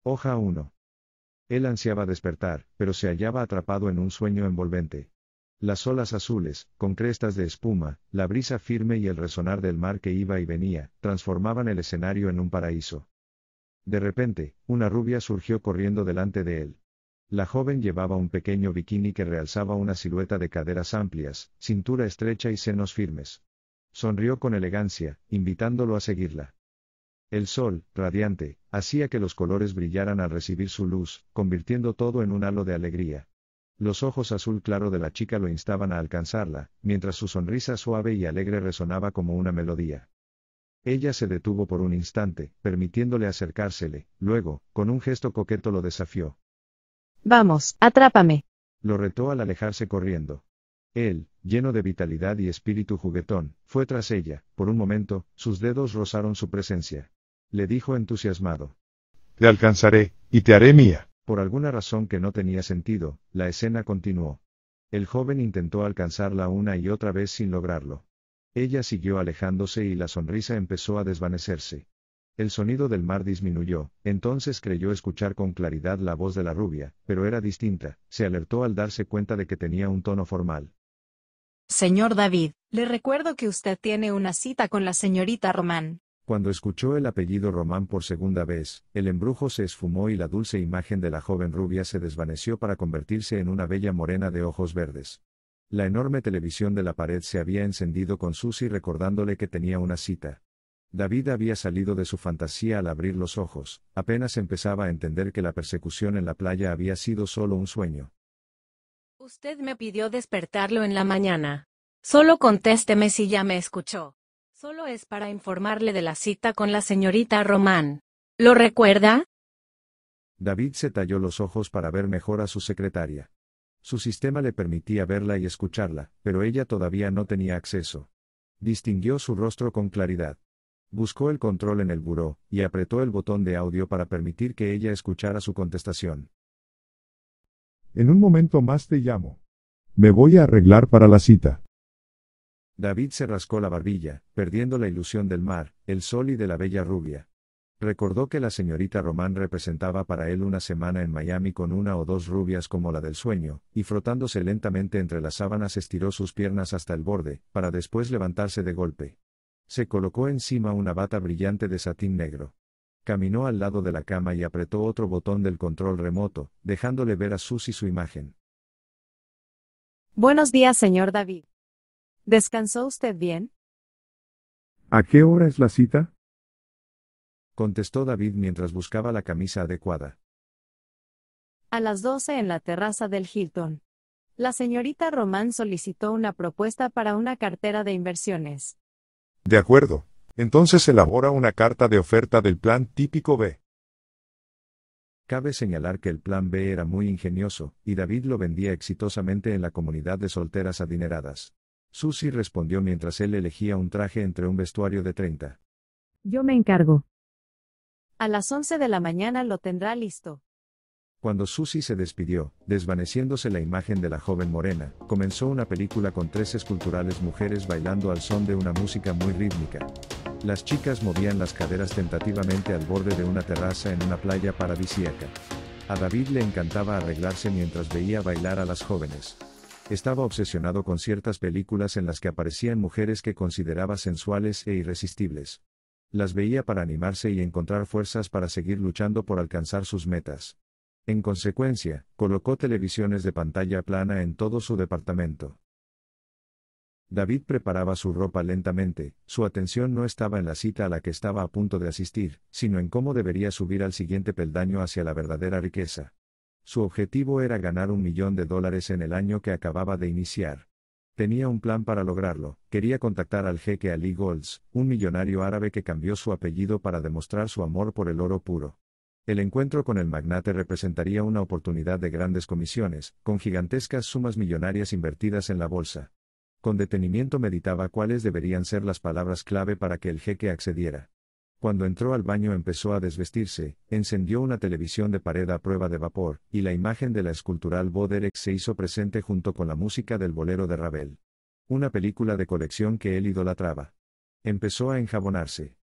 Hoja 1. Él ansiaba despertar, pero se hallaba atrapado en un sueño envolvente. Las olas azules, con crestas de espuma, la brisa firme y el resonar del mar que iba y venía, transformaban el escenario en un paraíso. De repente, una rubia surgió corriendo delante de él. La joven llevaba un pequeño bikini que realzaba una silueta de caderas amplias, cintura estrecha y senos firmes. Sonrió con elegancia, invitándolo a seguirla. El sol, radiante, hacía que los colores brillaran al recibir su luz, convirtiendo todo en un halo de alegría. Los ojos azul claro de la chica lo instaban a alcanzarla, mientras su sonrisa suave y alegre resonaba como una melodía. Ella se detuvo por un instante, permitiéndole acercársele, luego, con un gesto coqueto lo desafió. Vamos, atrápame. Lo retó al alejarse corriendo. Él, lleno de vitalidad y espíritu juguetón, fue tras ella. Por un momento, sus dedos rozaron su presencia. Le dijo entusiasmado. Te alcanzaré, y te haré mía. Por alguna razón que no tenía sentido, la escena continuó. El joven intentó alcanzarla una y otra vez sin lograrlo. Ella siguió alejándose y la sonrisa empezó a desvanecerse. El sonido del mar disminuyó, entonces creyó escuchar con claridad la voz de la rubia, pero era distinta. Se alertó al darse cuenta de que tenía un tono formal. Señor David, le recuerdo que usted tiene una cita con la señorita Román. Cuando escuchó el apellido Román por segunda vez, el embrujo se esfumó y la dulce imagen de la joven rubia se desvaneció para convertirse en una bella morena de ojos verdes. La enorme televisión de la pared se había encendido con Susie recordándole que tenía una cita. David había salido de su fantasía al abrir los ojos, apenas empezaba a entender que la persecución en la playa había sido solo un sueño. Usted me pidió despertarlo en la mañana. Solo contésteme si ya me escuchó. Solo es para informarle de la cita con la señorita Román. ¿Lo recuerda? David se talló los ojos para ver mejor a su secretaria. Su sistema le permitía verla y escucharla, pero ella todavía no tenía acceso. Distinguió su rostro con claridad. Buscó el control en el buró, y apretó el botón de audio para permitir que ella escuchara su contestación. En un momento más te llamo. Me voy a arreglar para la cita. David se rascó la barbilla, perdiendo la ilusión del mar, el sol y de la bella rubia. Recordó que la señorita Román representaba para él una semana en Miami con una o dos rubias como la del sueño, y frotándose lentamente entre las sábanas estiró sus piernas hasta el borde, para después levantarse de golpe. Se colocó encima una bata brillante de satín negro. Caminó al lado de la cama y apretó otro botón del control remoto, dejándole ver a Susie su imagen. Buenos días, señor David. ¿Descansó usted bien? ¿A qué hora es la cita? Contestó David mientras buscaba la camisa adecuada. A las 12 en la terraza del Hilton. La señorita Román solicitó una propuesta para una cartera de inversiones. De acuerdo. Entonces elabora una carta de oferta del plan típico B. Cabe señalar que el plan B era muy ingenioso, y David lo vendía exitosamente en la comunidad de solteras adineradas. Susie respondió mientras él elegía un traje entre un vestuario de 30. Yo me encargo. A las 11 de la mañana lo tendrá listo. Cuando Susie se despidió, desvaneciéndose la imagen de la joven morena, comenzó una película con 3 esculturales mujeres bailando al son de una música muy rítmica. Las chicas movían las caderas tentativamente al borde de una terraza en una playa paradisíaca. A David le encantaba arreglarse mientras veía bailar a las jóvenes. Estaba obsesionado con ciertas películas en las que aparecían mujeres que consideraba sensuales e irresistibles. Las veía para animarse y encontrar fuerzas para seguir luchando por alcanzar sus metas. En consecuencia, colocó televisiones de pantalla plana en todo su departamento. David preparaba su ropa lentamente, su atención no estaba en la cita a la que estaba a punto de asistir, sino en cómo debería subir al siguiente peldaño hacia la verdadera riqueza. Su objetivo era ganar $1 millón en el año que acababa de iniciar. Tenía un plan para lograrlo, quería contactar al jeque Ali Golds, un millonario árabe que cambió su apellido para demostrar su amor por el oro puro. El encuentro con el magnate representaría una oportunidad de grandes comisiones, con gigantescas sumas millonarias invertidas en la bolsa. Con detenimiento meditaba cuáles deberían ser las palabras clave para que el jeque accediera. Cuando entró al baño empezó a desvestirse, encendió una televisión de pared a prueba de vapor, y la imagen de la escultural Bo Derek se hizo presente junto con la música del bolero de Ravel. Una película de colección que él idolatraba. Empezó a enjabonarse.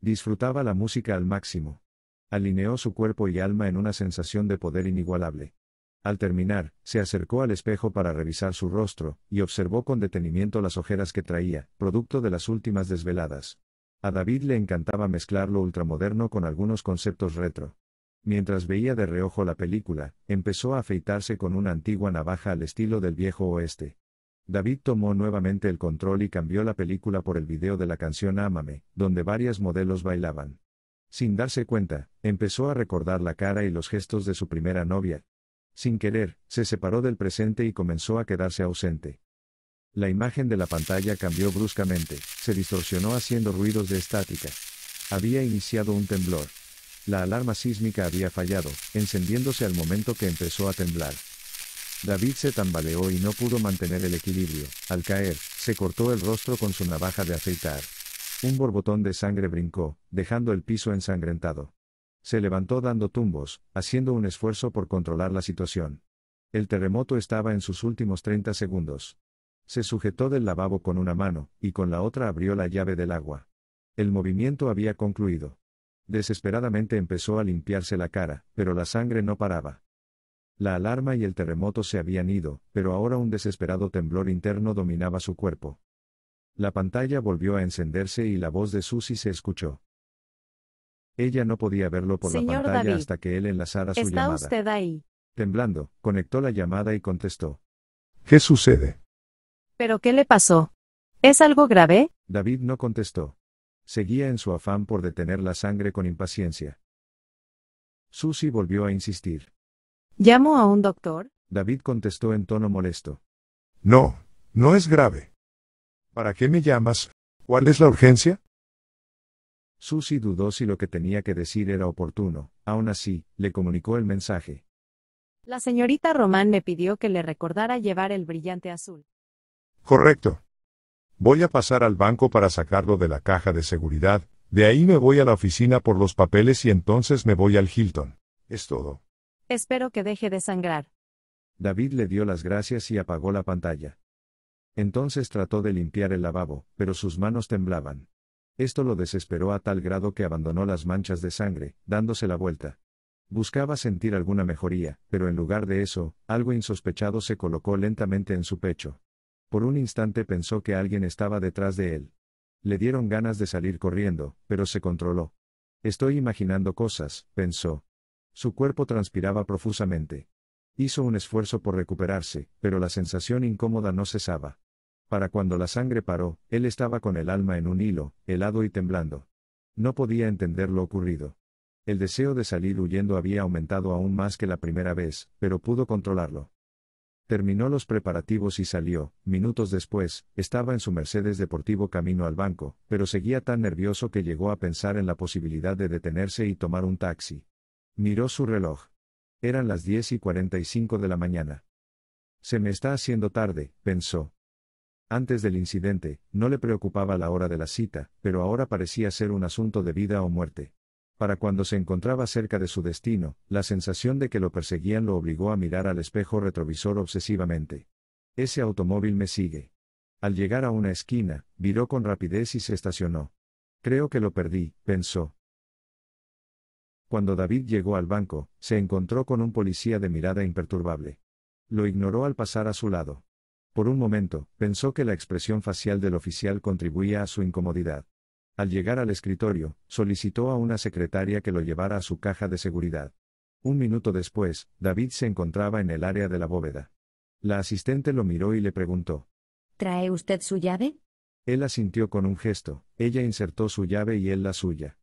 Disfrutaba la música al máximo. Alineó su cuerpo y alma en una sensación de poder inigualable. Al terminar, se acercó al espejo para revisar su rostro, y observó con detenimiento las ojeras que traía, producto de las últimas desveladas. A David le encantaba mezclar lo ultramoderno con algunos conceptos retro. Mientras veía de reojo la película, empezó a afeitarse con una antigua navaja al estilo del viejo oeste. David tomó nuevamente el control y cambió la película por el video de la canción Ámame, donde varias modelos bailaban. Sin darse cuenta, empezó a recordar la cara y los gestos de su primera novia. Sin querer, se separó del presente y comenzó a quedarse ausente. La imagen de la pantalla cambió bruscamente, se distorsionó haciendo ruidos de estática. Había iniciado un temblor. La alarma sísmica había fallado, encendiéndose al momento que empezó a temblar. David se tambaleó y no pudo mantener el equilibrio. Al caer, se cortó el rostro con su navaja de afeitar. Un borbotón de sangre brincó, dejando el piso ensangrentado. Se levantó dando tumbos, haciendo un esfuerzo por controlar la situación. El terremoto estaba en sus últimos 30 segundos. Se sujetó del lavabo con una mano, y con la otra abrió la llave del agua. El movimiento había concluido. Desesperadamente empezó a limpiarse la cara, pero la sangre no paraba. La alarma y el terremoto se habían ido, pero ahora un desesperado temblor interno dominaba su cuerpo. La pantalla volvió a encenderse y la voz de Susie se escuchó. Ella no podía verlo por la Señor pantalla David, hasta que él enlazara su ¿está llamada. usted ahí? Temblando, conectó la llamada y contestó. ¿Qué sucede? ¿Pero qué le pasó? ¿Es algo grave? David no contestó. Seguía en su afán por detener la sangre con impaciencia. Susie volvió a insistir. ¿Llamo a un doctor? David contestó en tono molesto. No, no es grave. ¿Para qué me llamas? ¿Cuál es la urgencia? Susie dudó si lo que tenía que decir era oportuno, aún así, le comunicó el mensaje. La señorita Román me pidió que le recordara llevar el brillante azul. Correcto. Voy a pasar al banco para sacarlo de la caja de seguridad, de ahí me voy a la oficina por los papeles y entonces me voy al Hilton. Es todo. Espero que deje de sangrar. David le dio las gracias y apagó la pantalla. Entonces trató de limpiar el lavabo, pero sus manos temblaban. Esto lo desesperó a tal grado que abandonó las manchas de sangre, dándose la vuelta. Buscaba sentir alguna mejoría, pero en lugar de eso, algo insospechado se colocó lentamente en su pecho. Por un instante pensó que alguien estaba detrás de él. Le dieron ganas de salir corriendo, pero se controló. Estoy imaginando cosas, pensó. Su cuerpo transpiraba profusamente. Hizo un esfuerzo por recuperarse, pero la sensación incómoda no cesaba. Para cuando la sangre paró, él estaba con el alma en un hilo, helado y temblando. No podía entender lo ocurrido. El deseo de salir huyendo había aumentado aún más que la primera vez, pero pudo controlarlo. Terminó los preparativos y salió. Minutos después, estaba en su Mercedes deportivo camino al banco, pero seguía tan nervioso que llegó a pensar en la posibilidad de detenerse y tomar un taxi. Miró su reloj. Eran las 10:45 de la mañana. Se me está haciendo tarde, pensó. Antes del incidente, no le preocupaba la hora de la cita, pero ahora parecía ser un asunto de vida o muerte. Para cuando se encontraba cerca de su destino, la sensación de que lo perseguían lo obligó a mirar al espejo retrovisor obsesivamente. Ese automóvil me sigue. Al llegar a una esquina, viró con rapidez y se estacionó. Creo que lo perdí, pensó. Cuando David llegó al banco, se encontró con un policía de mirada imperturbable. Lo ignoró al pasar a su lado. Por un momento, pensó que la expresión facial del oficial contribuía a su incomodidad. Al llegar al escritorio, solicitó a una secretaria que lo llevara a su caja de seguridad. Un minuto después, David se encontraba en el área de la bóveda. La asistente lo miró y le preguntó. ¿Trae usted su llave? Él asintió con un gesto, ella insertó su llave y él la suya.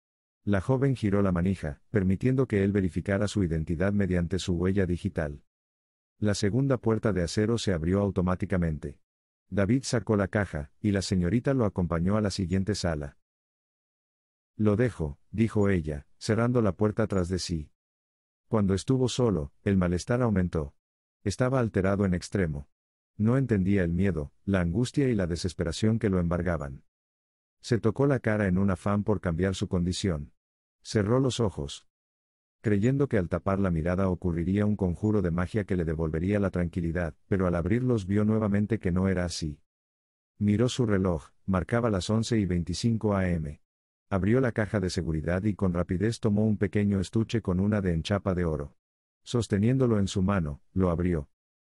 La joven giró la manija, permitiendo que él verificara su identidad mediante su huella digital. La segunda puerta de acero se abrió automáticamente. David sacó la caja, y la señorita lo acompañó a la siguiente sala. Lo dejo, dijo ella, cerrando la puerta tras de sí. Cuando estuvo solo, el malestar aumentó. Estaba alterado en extremo. No entendía el miedo, la angustia y la desesperación que lo embargaban. Se tocó la cara en un afán por cambiar su condición. Cerró los ojos, creyendo que al tapar la mirada ocurriría un conjuro de magia que le devolvería la tranquilidad, pero al abrirlos vio nuevamente que no era así. Miró su reloj, marcaba las 11:25 am. Abrió la caja de seguridad y con rapidez tomó un pequeño estuche con una de enchapa de oro. Sosteniéndolo en su mano, lo abrió.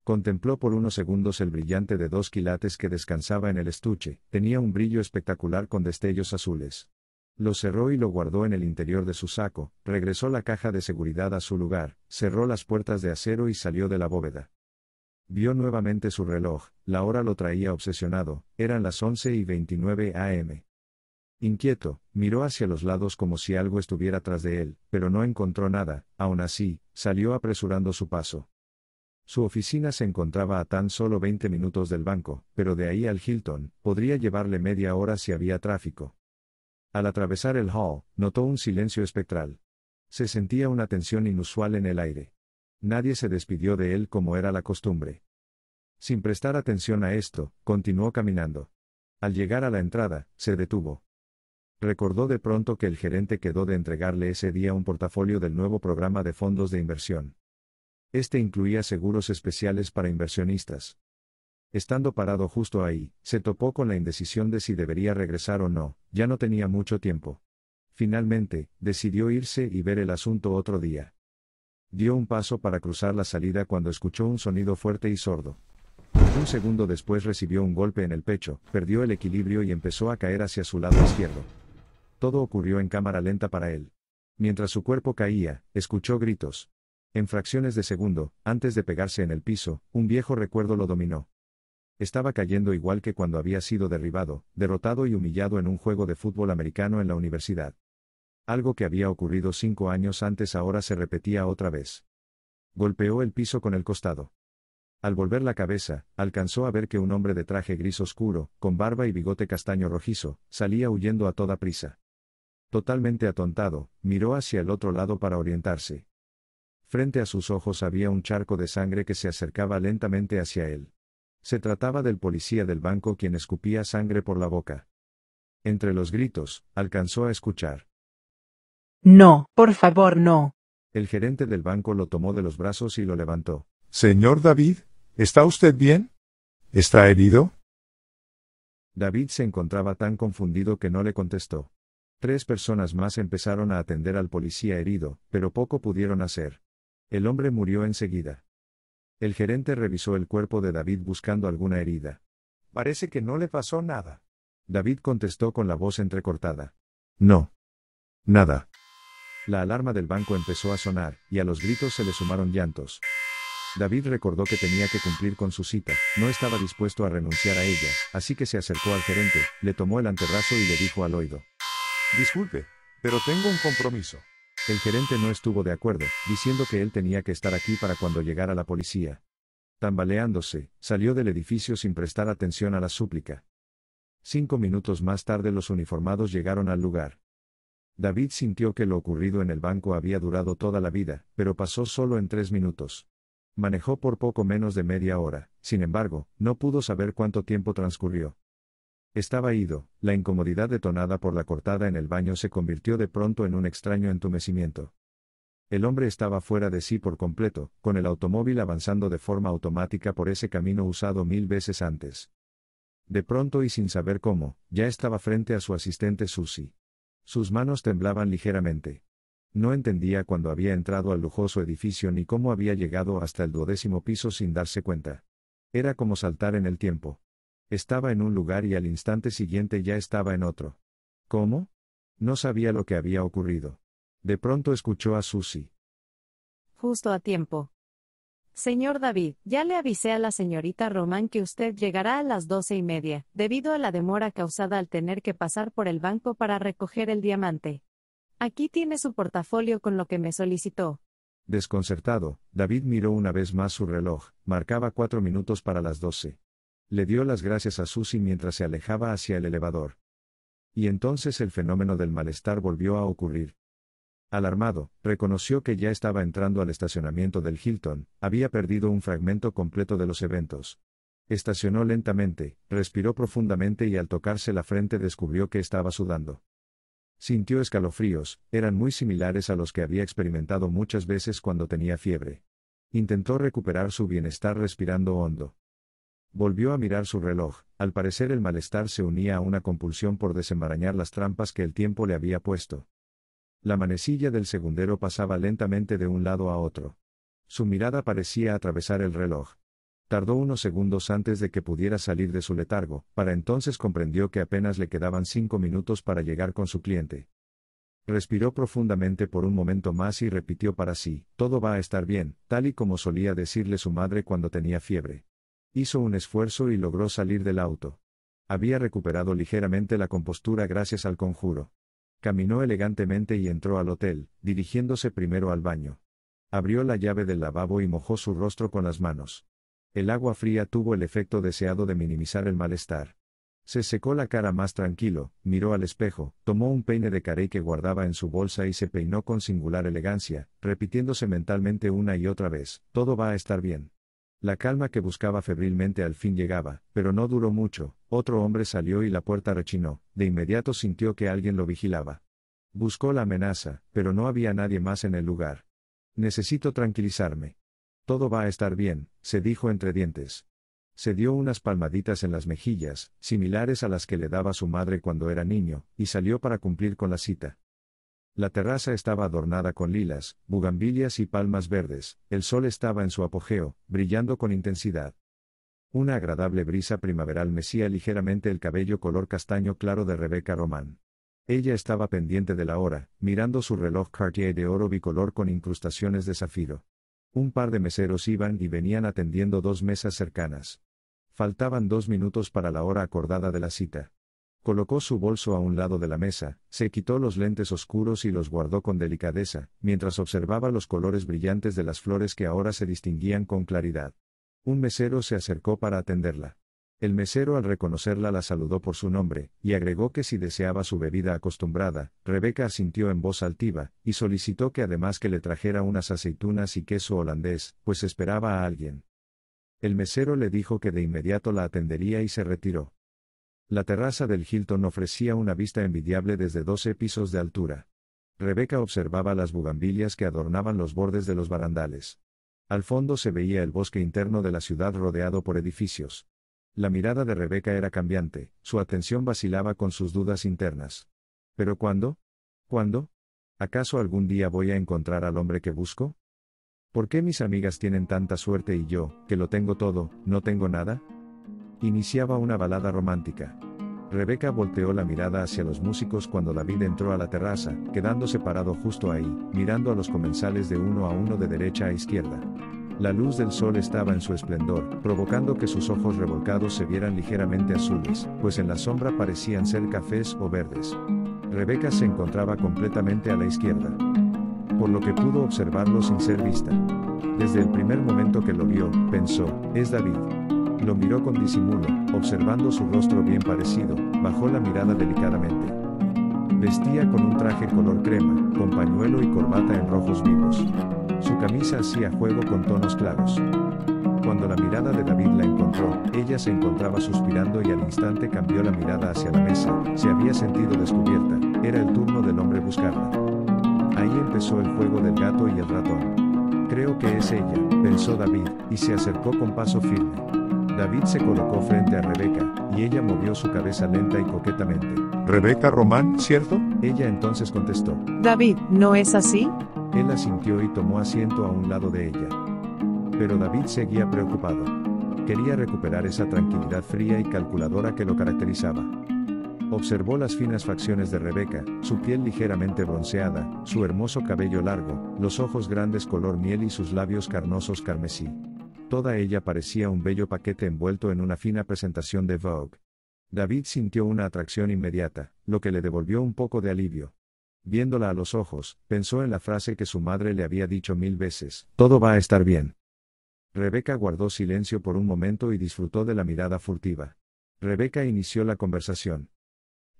Contempló por unos segundos el brillante de 2 quilates que descansaba en el estuche, tenía un brillo espectacular con destellos azules. Lo cerró y lo guardó en el interior de su saco, regresó la caja de seguridad a su lugar, cerró las puertas de acero y salió de la bóveda. Vio nuevamente su reloj, la hora lo traía obsesionado, eran las 11:29 am. Inquieto, miró hacia los lados como si algo estuviera tras de él, pero no encontró nada, aún así, salió apresurando su paso. Su oficina se encontraba a tan solo 20 minutos del banco, pero de ahí al Hilton, podría llevarle media hora si había tráfico. Al atravesar el hall, notó un silencio espectral. Se sentía una tensión inusual en el aire. Nadie se despidió de él como era la costumbre. Sin prestar atención a esto, continuó caminando. Al llegar a la entrada, se detuvo. Recordó de pronto que el gerente quedó de entregarle ese día un portafolio del nuevo programa de fondos de inversión. Este incluía seguros especiales para inversionistas. Estando parado justo ahí, se topó con la indecisión de si debería regresar o no, ya no tenía mucho tiempo. Finalmente, decidió irse y ver el asunto otro día. Dio un paso para cruzar la salida cuando escuchó un sonido fuerte y sordo. Un segundo después recibió un golpe en el pecho, perdió el equilibrio y empezó a caer hacia su lado izquierdo. Todo ocurrió en cámara lenta para él. Mientras su cuerpo caía, escuchó gritos. En fracciones de segundo, antes de pegarse en el piso, un viejo recuerdo lo dominó. Estaba cayendo igual que cuando había sido derribado, derrotado y humillado en un juego de fútbol americano en la universidad. Algo que había ocurrido 5 años antes ahora se repetía otra vez. Golpeó el piso con el costado. Al volver la cabeza, alcanzó a ver que un hombre de traje gris oscuro, con barba y bigote castaño rojizo, salía huyendo a toda prisa. Totalmente atontado, miró hacia el otro lado para orientarse. Frente a sus ojos había un charco de sangre que se acercaba lentamente hacia él. Se trataba del policía del banco quien escupía sangre por la boca. Entre los gritos, alcanzó a escuchar. No, por favor, no. El gerente del banco lo tomó de los brazos y lo levantó. Señor David, ¿está usted bien? ¿Está herido? David se encontraba tan confundido que no le contestó. 3 personas más empezaron a atender al policía herido, pero poco pudieron hacer. El hombre murió enseguida. El gerente revisó el cuerpo de David buscando alguna herida. Parece que no le pasó nada. David contestó con la voz entrecortada. No. Nada. La alarma del banco empezó a sonar, y a los gritos se le sumaron llantos. David recordó que tenía que cumplir con su cita, no estaba dispuesto a renunciar a ella, así que se acercó al gerente, le tomó el antebrazo y le dijo al oído. Disculpe, pero tengo un compromiso. El gerente no estuvo de acuerdo, diciendo que él tenía que estar aquí para cuando llegara la policía. Tambaleándose, salió del edificio sin prestar atención a la súplica. 5 minutos más tarde los uniformados llegaron al lugar. David sintió que lo ocurrido en el banco había durado toda la vida, pero pasó solo en 3 minutos. Manejó por poco menos de media hora, sin embargo, no pudo saber cuánto tiempo transcurrió. Estaba ido, la incomodidad detonada por la cortada en el baño se convirtió de pronto en un extraño entumecimiento. El hombre estaba fuera de sí por completo, con el automóvil avanzando de forma automática por ese camino usado 1000 veces antes. De pronto y sin saber cómo, ya estaba frente a su asistente Susie. Sus manos temblaban ligeramente. No entendía cuándo había entrado al lujoso edificio ni cómo había llegado hasta el 12º piso sin darse cuenta. Era como saltar en el tiempo. Estaba en un lugar y al instante siguiente ya estaba en otro. ¿Cómo? No sabía lo que había ocurrido. De pronto escuchó a Susie. Justo a tiempo. Señor David, ya le avisé a la señorita Román que usted llegará a las 12:30, debido a la demora causada al tener que pasar por el banco para recoger el diamante. Aquí tiene su portafolio con lo que me solicitó. Desconcertado, David miró una vez más su reloj, marcaba 4 minutos para las 12. Le dio las gracias a Susie mientras se alejaba hacia el elevador. Y entonces el fenómeno del malestar volvió a ocurrir. Alarmado, reconoció que ya estaba entrando al estacionamiento del Hilton, había perdido un fragmento completo de los eventos. Estacionó lentamente, respiró profundamente y al tocarse la frente descubrió que estaba sudando. Sintió escalofríos, eran muy similares a los que había experimentado muchas veces cuando tenía fiebre. Intentó recuperar su bienestar respirando hondo. Volvió a mirar su reloj, al parecer el malestar se unía a una compulsión por desenmarañar las trampas que el tiempo le había puesto. La manecilla del segundero pasaba lentamente de un lado a otro. Su mirada parecía atravesar el reloj. Tardó unos segundos antes de que pudiera salir de su letargo, para entonces comprendió que apenas le quedaban 5 minutos para llegar con su cliente. Respiró profundamente por un momento más y repitió para sí, todo va a estar bien, tal y como solía decirle su madre cuando tenía fiebre. Hizo un esfuerzo y logró salir del auto. Había recuperado ligeramente la compostura gracias al conjuro. Caminó elegantemente y entró al hotel, dirigiéndose primero al baño. Abrió la llave del lavabo y mojó su rostro con las manos. El agua fría tuvo el efecto deseado de minimizar el malestar. Se secó la cara más tranquilo, miró al espejo, tomó un peine de carey que guardaba en su bolsa y se peinó con singular elegancia, repitiéndose mentalmente una y otra vez, todo va a estar bien. La calma que buscaba febrilmente al fin llegaba, pero no duró mucho, otro hombre salió y la puerta rechinó, de inmediato sintió que alguien lo vigilaba. Buscó la amenaza, pero no había nadie más en el lugar. Necesito tranquilizarme. Todo va a estar bien, se dijo entre dientes. Se dio unas palmaditas en las mejillas, similares a las que le daba su madre cuando era niño, y salió para cumplir con la cita. La terraza estaba adornada con lilas, bugambilias y palmas verdes, el sol estaba en su apogeo, brillando con intensidad. Una agradable brisa primaveral mecía ligeramente el cabello color castaño claro de Rebecca Román. Ella estaba pendiente de la hora, mirando su reloj Cartier de oro bicolor con incrustaciones de zafiro. Un par de meseros iban y venían atendiendo 2 mesas cercanas. Faltaban 2 minutos para la hora acordada de la cita. Colocó su bolso a un lado de la mesa, se quitó los lentes oscuros y los guardó con delicadeza, mientras observaba los colores brillantes de las flores que ahora se distinguían con claridad. Un mesero se acercó para atenderla. El mesero al reconocerla la saludó por su nombre, y agregó que si deseaba su bebida acostumbrada, Rebecca asintió en voz altiva, y solicitó que además que le trajera unas aceitunas y queso holandés, pues esperaba a alguien. El mesero le dijo que de inmediato la atendería y se retiró. La terraza del Hilton ofrecía una vista envidiable desde 12 pisos de altura. Rebecca observaba las bugambilias que adornaban los bordes de los barandales. Al fondo se veía el bosque interno de la ciudad rodeado por edificios. La mirada de Rebecca era cambiante, su atención vacilaba con sus dudas internas. ¿Pero cuándo? ¿Cuándo? ¿Acaso algún día voy a encontrar al hombre que busco? ¿Por qué mis amigas tienen tanta suerte y yo, que lo tengo todo, no tengo nada? Iniciaba una balada romántica. Rebecca volteó la mirada hacia los músicos cuando David entró a la terraza, quedándose parado justo ahí, mirando a los comensales de uno a uno de derecha a izquierda. La luz del sol estaba en su esplendor, provocando que sus ojos revolcados se vieran ligeramente azules, pues en la sombra parecían ser cafés o verdes. Rebecca se encontraba completamente a la izquierda, por lo que pudo observarlo sin ser vista. Desde el primer momento que lo vio, pensó, es David. Lo miró con disimulo, observando su rostro bien parecido, bajó la mirada delicadamente. Vestía con un traje color crema, con pañuelo y corbata en rojos vivos. Su camisa hacía juego con tonos claros. Cuando la mirada de David la encontró, ella se encontraba suspirando y al instante cambió la mirada hacia la mesa, se había sentido descubierta, era el turno del hombre buscarla. Ahí empezó el juego del gato y el ratón. Creo que es ella, pensó David, y se acercó con paso firme. David se colocó frente a Rebecca, y ella movió su cabeza lenta y coquetamente. Rebecca Román, ¿cierto? Ella entonces contestó. David, ¿no es así? Él asintió y tomó asiento a un lado de ella. Pero David seguía preocupado. Quería recuperar esa tranquilidad fría y calculadora que lo caracterizaba. Observó las finas facciones de Rebecca, su piel ligeramente bronceada, su hermoso cabello largo, los ojos grandes color miel y sus labios carnosos carmesí. Toda ella parecía un bello paquete envuelto en una fina presentación de Vogue. David sintió una atracción inmediata, lo que le devolvió un poco de alivio. Viéndola a los ojos, pensó en la frase que su madre le había dicho 1000 veces, todo va a estar bien. Rebecca guardó silencio por un momento y disfrutó de la mirada furtiva. Rebecca inició la conversación.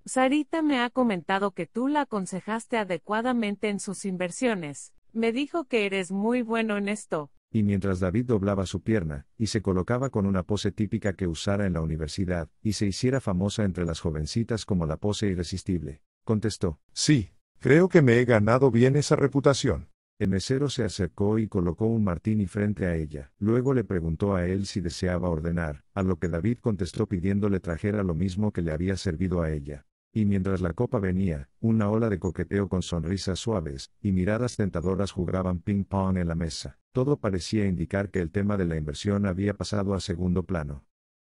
Sarita me ha comentado que tú la aconsejaste adecuadamente en sus inversiones. Me dijo que eres muy bueno en esto. Y mientras David doblaba su pierna, y se colocaba con una pose típica que usara en la universidad, y se hiciera famosa entre las jovencitas como la pose irresistible, contestó. Sí, creo que me he ganado bien esa reputación. El mesero se acercó y colocó un martini frente a ella. Luego le preguntó a él si deseaba ordenar, a lo que David contestó pidiéndole trajera lo mismo que le había servido a ella. Y mientras la copa venía, una ola de coqueteo con sonrisas suaves y miradas tentadoras jugaban ping-pong en la mesa. Todo parecía indicar que el tema de la inversión había pasado a segundo plano.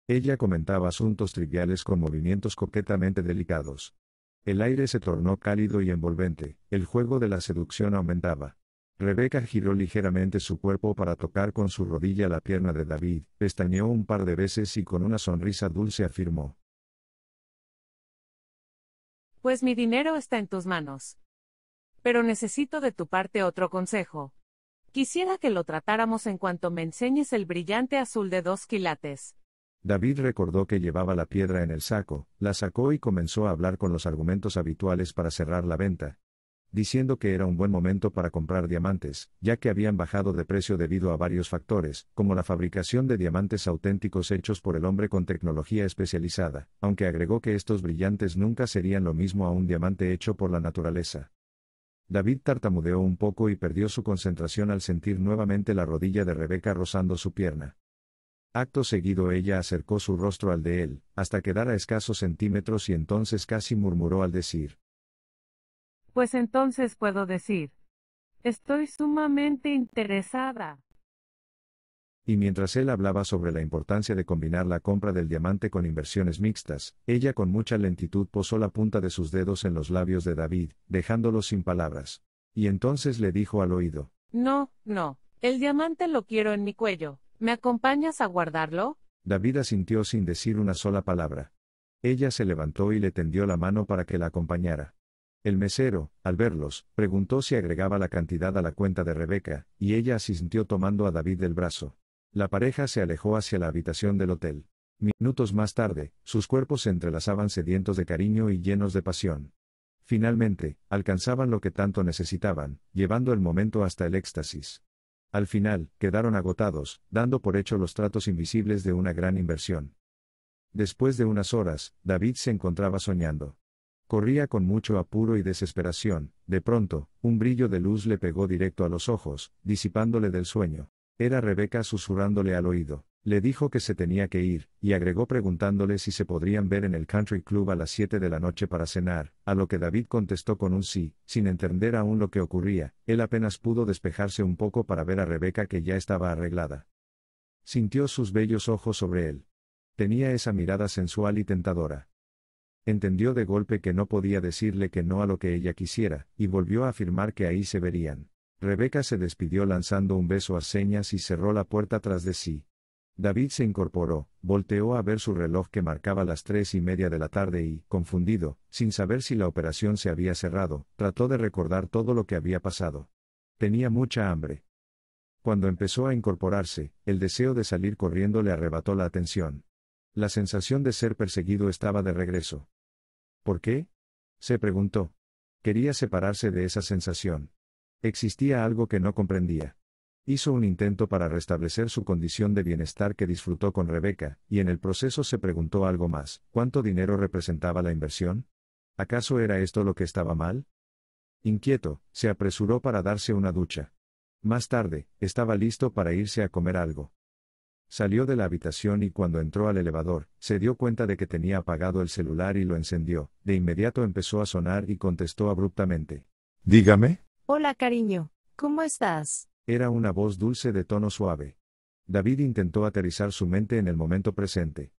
Ella comentaba asuntos triviales con movimientos coquetamente delicados. El aire se tornó cálido y envolvente, el juego de la seducción aumentaba. Rebecca giró ligeramente su cuerpo para tocar con su rodilla la pierna de David, pestañeó un par de veces y con una sonrisa dulce afirmó: Pues mi dinero está en tus manos. Pero necesito de tu parte otro consejo. Quisiera que lo tratáramos en cuanto me enseñes el brillante azul de 2 quilates. David recordó que llevaba la piedra en el saco, la sacó y comenzó a hablar con los argumentos habituales para cerrar la venta, diciendo que era un buen momento para comprar diamantes, ya que habían bajado de precio debido a varios factores, como la fabricación de diamantes auténticos hechos por el hombre con tecnología especializada, aunque agregó que estos brillantes nunca serían lo mismo a un diamante hecho por la naturaleza. David tartamudeó un poco y perdió su concentración al sentir nuevamente la rodilla de Rebecca rozando su pierna. Acto seguido ella acercó su rostro al de él, hasta quedar a escasos centímetros y entonces casi murmuró al decir: Pues entonces puedo decir: estoy sumamente interesada. Y mientras él hablaba sobre la importancia de combinar la compra del diamante con inversiones mixtas, ella con mucha lentitud posó la punta de sus dedos en los labios de David, dejándolos sin palabras. Y entonces le dijo al oído: No, el diamante lo quiero en mi cuello. ¿Me acompañas a guardarlo? David asintió sin decir una sola palabra. Ella se levantó y le tendió la mano para que la acompañara. El mesero, al verlos, preguntó si agregaba la cantidad a la cuenta de Rebecca, y ella asintió tomando a David del brazo. La pareja se alejó hacia la habitación del hotel. Minutos más tarde, sus cuerpos se entrelazaban sedientos de cariño y llenos de pasión. Finalmente, alcanzaban lo que tanto necesitaban, llevando el momento hasta el éxtasis. Al final, quedaron agotados, dando por hecho los tratos invisibles de una gran inversión. Después de unas horas, David se encontraba soñando. Corría con mucho apuro y desesperación. De pronto, un brillo de luz le pegó directo a los ojos, disipándole del sueño. Era Rebecca susurrándole al oído. Le dijo que se tenía que ir, y agregó preguntándole si se podrían ver en el country club a las 7 de la noche para cenar, a lo que David contestó con un sí, sin entender aún lo que ocurría. Él apenas pudo despejarse un poco para ver a Rebecca que ya estaba arreglada. Sintió sus bellos ojos sobre él. Tenía esa mirada sensual y tentadora. Entendió de golpe que no podía decirle que no a lo que ella quisiera, y volvió a afirmar que ahí se verían. Rebecca se despidió lanzando un beso a señas y cerró la puerta tras de sí. David se incorporó, volteó a ver su reloj que marcaba las 3:30 de la tarde y, confundido, sin saber si la operación se había cerrado, trató de recordar todo lo que había pasado. Tenía mucha hambre. Cuando empezó a incorporarse, el deseo de salir corriendo le arrebató la atención. La sensación de ser perseguido estaba de regreso. ¿Por qué? Se preguntó. Quería separarse de esa sensación. Existía algo que no comprendía. Hizo un intento para restablecer su condición de bienestar que disfrutó con Rebecca, y en el proceso se preguntó algo más: ¿cuánto dinero representaba la inversión? ¿Acaso era esto lo que estaba mal? Inquieto, se apresuró para darse una ducha. Más tarde, estaba listo para irse a comer algo. Salió de la habitación y cuando entró al elevador, se dio cuenta de que tenía apagado el celular y lo encendió. De inmediato empezó a sonar y contestó abruptamente: Dígame. Hola cariño, ¿cómo estás? Era una voz dulce de tono suave. David intentó aterrizar su mente en el momento presente.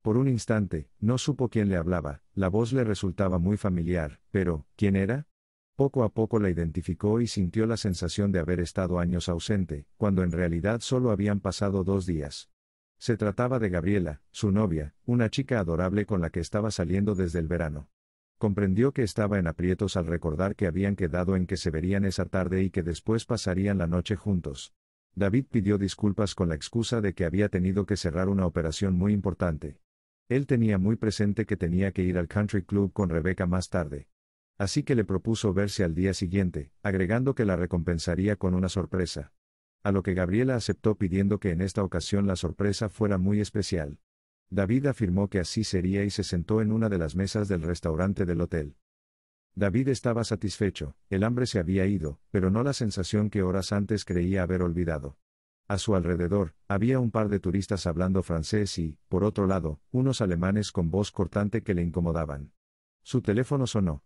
Por un instante, no supo quién le hablaba, la voz le resultaba muy familiar, pero, ¿quién era? Poco a poco la identificó y sintió la sensación de haber estado años ausente, cuando en realidad solo habían pasado 2 días. Se trataba de Gabriela, su novia, una chica adorable con la que estaba saliendo desde el verano. Comprendió que estaba en aprietos al recordar que habían quedado en que se verían esa tarde y que después pasarían la noche juntos. David pidió disculpas con la excusa de que había tenido que cerrar una operación muy importante. Él tenía muy presente que tenía que ir al country club con Rebecca más tarde. Así que le propuso verse al día siguiente, agregando que la recompensaría con una sorpresa. A lo que Gabriela aceptó pidiendo que en esta ocasión la sorpresa fuera muy especial. David afirmó que así sería y se sentó en una de las mesas del restaurante del hotel. David estaba satisfecho, el hambre se había ido, pero no la sensación que horas antes creía haber olvidado. A su alrededor, había un par de turistas hablando francés y, por otro lado, unos alemanes con voz cortante que le incomodaban. Su teléfono sonó.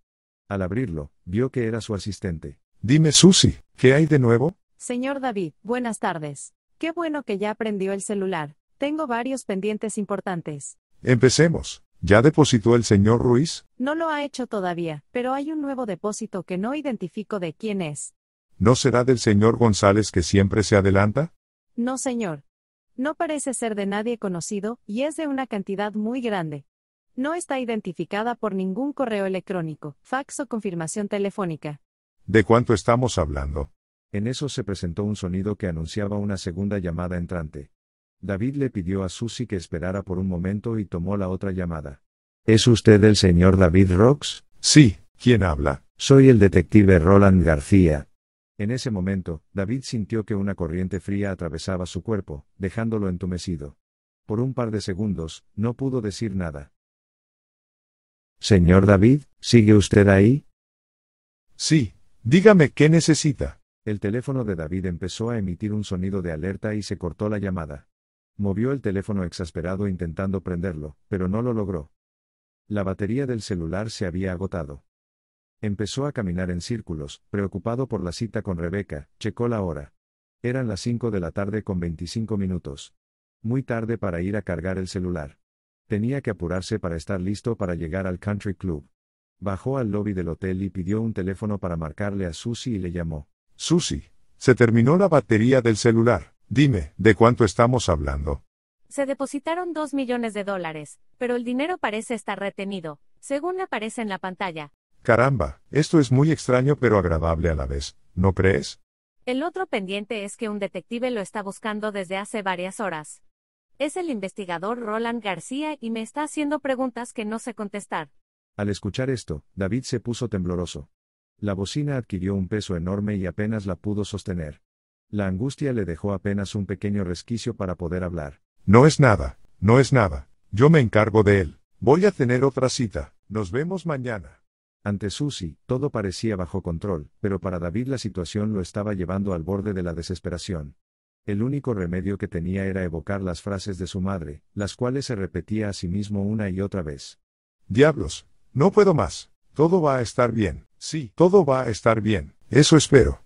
Al abrirlo, vio que era su asistente. Dime, Susie, ¿qué hay de nuevo? Señor David, buenas tardes. Qué bueno que ya prendió el celular. Tengo varios pendientes importantes. Empecemos. ¿Ya depositó el señor Ruiz? No lo ha hecho todavía, pero hay un nuevo depósito que no identifico de quién es. ¿No será del señor González que siempre se adelanta? No, señor. No parece ser de nadie conocido, y es de una cantidad muy grande. No está identificada por ningún correo electrónico, fax o confirmación telefónica. ¿De cuánto estamos hablando? En eso se presentó un sonido que anunciaba una segunda llamada entrante. David le pidió a Susie que esperara por un momento y tomó la otra llamada. ¿Es usted el señor David Rox? Sí, ¿quién habla? Soy el detective Roland García. En ese momento, David sintió que una corriente fría atravesaba su cuerpo, dejándolo entumecido. Por un par de segundos, no pudo decir nada. Señor David, ¿sigue usted ahí? Sí, dígame qué necesita. El teléfono de David empezó a emitir un sonido de alerta y se cortó la llamada. Movió el teléfono exasperado intentando prenderlo, pero no lo logró. La batería del celular se había agotado. Empezó a caminar en círculos, preocupado por la cita con Rebeca. Checó la hora. Eran las 5 de la tarde con 25 minutos. Muy tarde para ir a cargar el celular. Tenía que apurarse para estar listo para llegar al country club. Bajó al lobby del hotel y pidió un teléfono para marcarle a Susie y le llamó. Susie, se terminó la batería del celular. Dime, ¿de cuánto estamos hablando? Se depositaron $2 millones, pero el dinero parece estar retenido, según aparece en la pantalla. Caramba, esto es muy extraño pero agradable a la vez, ¿no crees? El otro pendiente es que un detective lo está buscando desde hace varias horas. Es el investigador Roland García y me está haciendo preguntas que no sé contestar. Al escuchar esto, David se puso tembloroso. La bocina adquirió un peso enorme y apenas la pudo sostener. La angustia le dejó apenas un pequeño resquicio para poder hablar. No es nada, no es nada. Yo me encargo de él. Voy a tener otra cita. Nos vemos mañana. Ante Susie, todo parecía bajo control, pero para David la situación lo estaba llevando al borde de la desesperación. El único remedio que tenía era evocar las frases de su madre, las cuales se repetía a sí mismo una y otra vez. Diablos, no puedo más. Todo va a estar bien. Sí, todo va a estar bien. Eso espero.